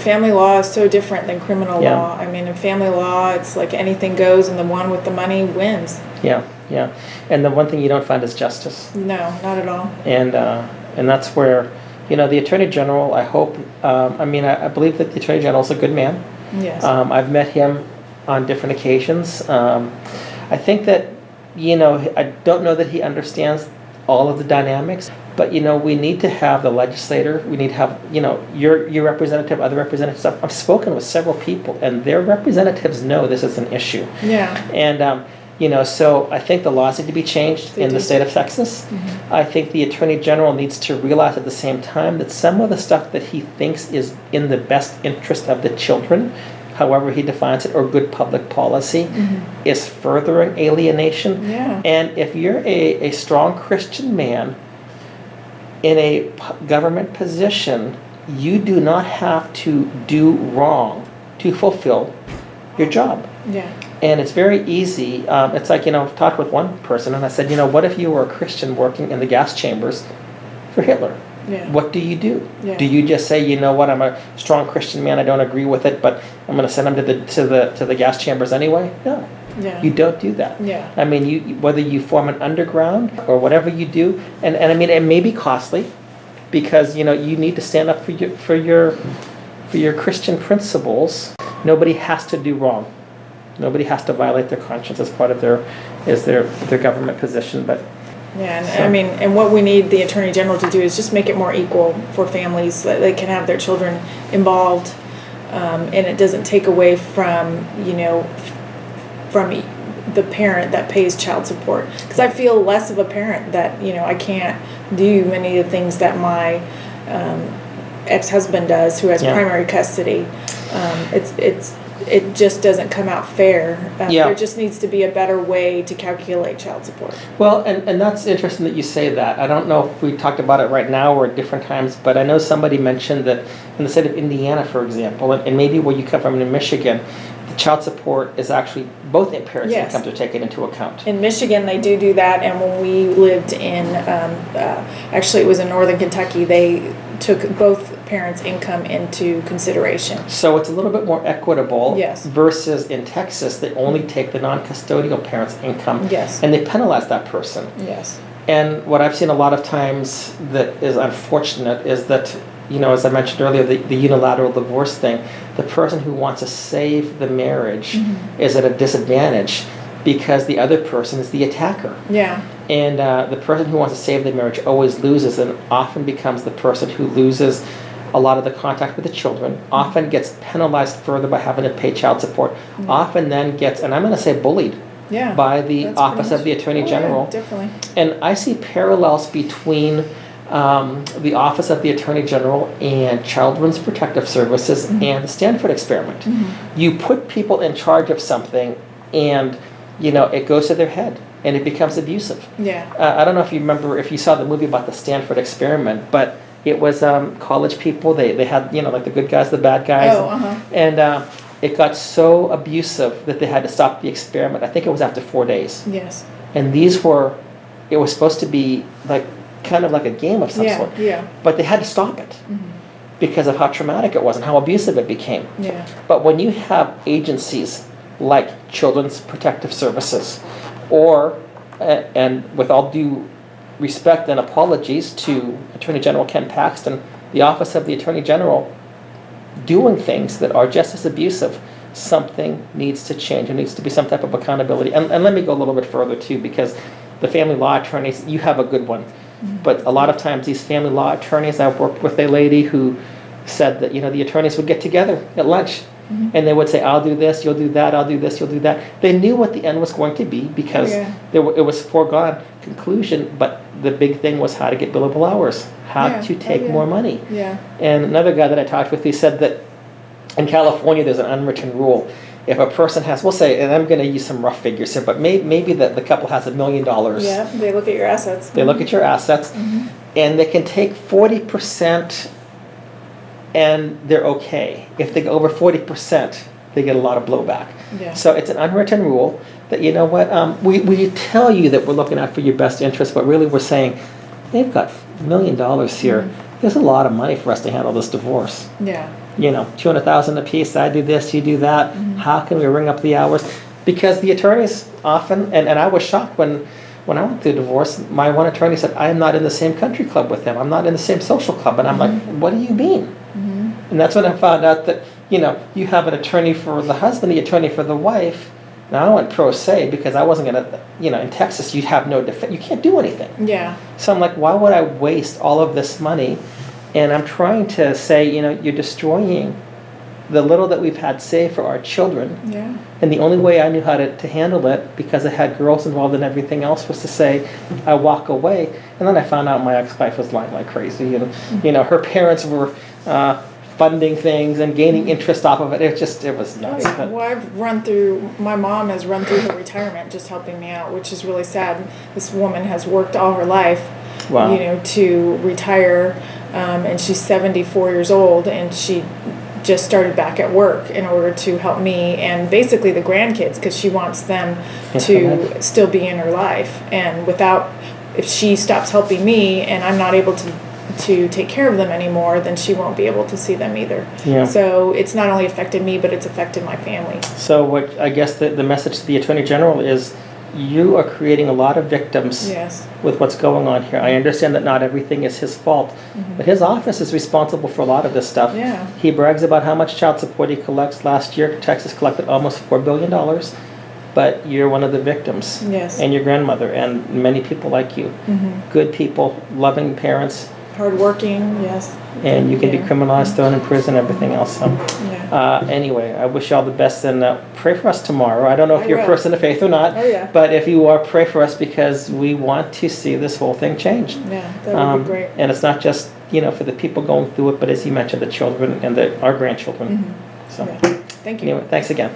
Family law is so different than criminal Yeah. law. I mean, in family law, it's like anything goes and the one with the money wins. Yeah, yeah. And the one thing you don't find is justice. No, not at all. And that's where, the Attorney General, I hope, I believe that the Attorney General is a good man. Yes. I've met him on different occasions. I think that, I don't know that he understands all of the dynamics, but, we need to have the legislator, we need to have, your representative, other representatives. I've spoken with several people, and their representatives know this is an issue. Yeah. And, so I think the laws need to be changed in the state of Texas. Mm-hmm. I think the Attorney General needs to realize at the same time that some of the stuff that he thinks is in the best interest of the children, however he defines it, or good public policy, is furthering alienation. Yeah. And if you're a strong Christian man in a government position, you do not have to do wrong to fulfill your job. Yeah. And it's very easy. It's like, I've talked with one person and I said, what if you were a Christian working in the gas chambers for Hitler? Yeah. What do you do? Yeah. Do you just say, I'm a strong Christian man, I don't agree with it, but I'm going to send him to the gas chambers anyway? No. Yeah. You don't do that. Yeah. I mean, you whether you form an underground or whatever you do, and I mean, it may be costly because, you need to stand up for your Christian principles. Nobody has to do wrong. Nobody has to violate their conscience as part of their government position, but yeah, and and what we need the Attorney General to do is just make it more equal for families that they can have their children involved, and it doesn't take away from the parent that pays child support. Because I feel less of a parent that I can't do many of the things that my ex-husband does, who has primary custody. It just doesn't come out fair. There just needs to be a better way to calculate child support. Well, and that's interesting that you say that. I don't know if we talked about it right now or at different times, but I know somebody mentioned that in the state of Indiana, for example, and maybe where you come from in Michigan, the child support is actually, both parents' incomes are taken into account. In Michigan, they do that, and when we lived in, actually it was in northern Kentucky, they took both parents' income into consideration. So it's a little bit more equitable. Yes. Versus in Texas, they only take the non-custodial parents' income. Yes. And they penalize that person. Yes. And what I've seen a lot of times that is unfortunate is that, as I mentioned earlier, the unilateral divorce thing, the person who wants to save the marriage is at a disadvantage because the other person is the attacker. Yeah. And the person who wants to save the marriage always loses and often becomes the person who loses a lot of the contact with the children, often gets penalized further by having to pay child support, often then gets, and I'm going to say bullied, by the Office of the Attorney General. Yeah, definitely. And I see parallels between the Office of the Attorney General and Children's Protective Services and the Stanford experiment. You put people in charge of something and, it goes to their head and it becomes abusive. Yeah. I don't know if you remember, if you saw the movie about the Stanford experiment, but it was college people. They had, like the good guys, the bad guys. And it got so abusive that they had to stop the experiment. I think it was after 4 days. Yes. And it was supposed to be like kind of like a game of some sort. Yeah. But they had to stop it because of how traumatic it was and how abusive it became. Yeah. But when you have agencies like Children's Protective Services, or, and with all due respect and apologies to Attorney General Ken Paxton, the Office of the Attorney General, doing things that are just as abusive, something needs to change. There needs to be some type of accountability. And let me go a little bit further too, because the family law attorneys, you have a good one. But a lot of times these family law attorneys, I've worked with a lady who said that, the attorneys would get together at lunch and they would say, I'll do this, you'll do that, I'll do this, you'll do that. They knew what the end was going to be because it was foregone conclusion, but the big thing was how to get billable hours, how to take more money. Yeah. And another guy that I talked with, he said that in California there's an unwritten rule. If a person has, we'll say, and I'm going to use some rough figures here, but maybe the couple has $1 million. Yeah, they look at your assets. They look at your assets, and they can take 40%, and they're okay. If they go over 40%, they get a lot of blowback. Yeah. So it's an unwritten rule that, we tell you that we're looking out for your best interest, but really we're saying, they've got $1 million here. There's a lot of money for us to handle this divorce. Yeah. $200,000 a piece, I do this, you do that, how can we ring up the hours? Because the attorneys often, and I was shocked when I went through divorce, my one attorney said, I am not in the same country club with him, I'm not in the same social club, and I'm like, what do you mean? And that's when I found out that, you have an attorney for the husband, the attorney for the wife. Now I went pro se because I wasn't gonna, in Texas you have no defense, you can't do anything. Yeah. So I'm like, why would I waste all of this money? And I'm trying to say, you're destroying the little that we've had saved for our children. Yeah. And the only way I knew how to handle it, because I had girls involved in everything else, was to say, I walk away. And then I found out my ex-wife was lying like crazy. And, her parents were funding things and gaining interest off of it. It was nuts. Oh, yeah. Well, my mom has run through her retirement just helping me out, which is really sad. This woman has worked all her life, Wow. To retire, and she's 74 years old, and she just started back at work in order to help me and basically the grandkids, because she wants them to still be in her life. And if she stops helping me and I'm not able to take care of them anymore, then she won't be able to see them either. Yeah. So it's not only affected me, but it's affected my family. So what I guess the message to the Attorney General is, you are creating a lot of victims Yes. with what's going on here. I understand that not everything is his fault, but his office is responsible for a lot of this stuff. Yeah. He brags about how much child support he collects. Last year, Texas collected almost $4 billion, but you're one of the victims. Yes. And your grandmother and many people like you. Good people, loving parents. Hardworking, yes. And you can be Yeah. criminalized, thrown in prison, everything else. So. Yeah. Anyway, I wish you all the best, and pray for us tomorrow. I don't know if I you're a will. person of faith or not, Oh, yeah. but if you are, pray for us, because we want to see this whole thing changed. Yeah, that would be great. And it's not just for the people going through it, but as you mentioned, the children and our grandchildren. So Yeah. Thank you. anyway, thanks again.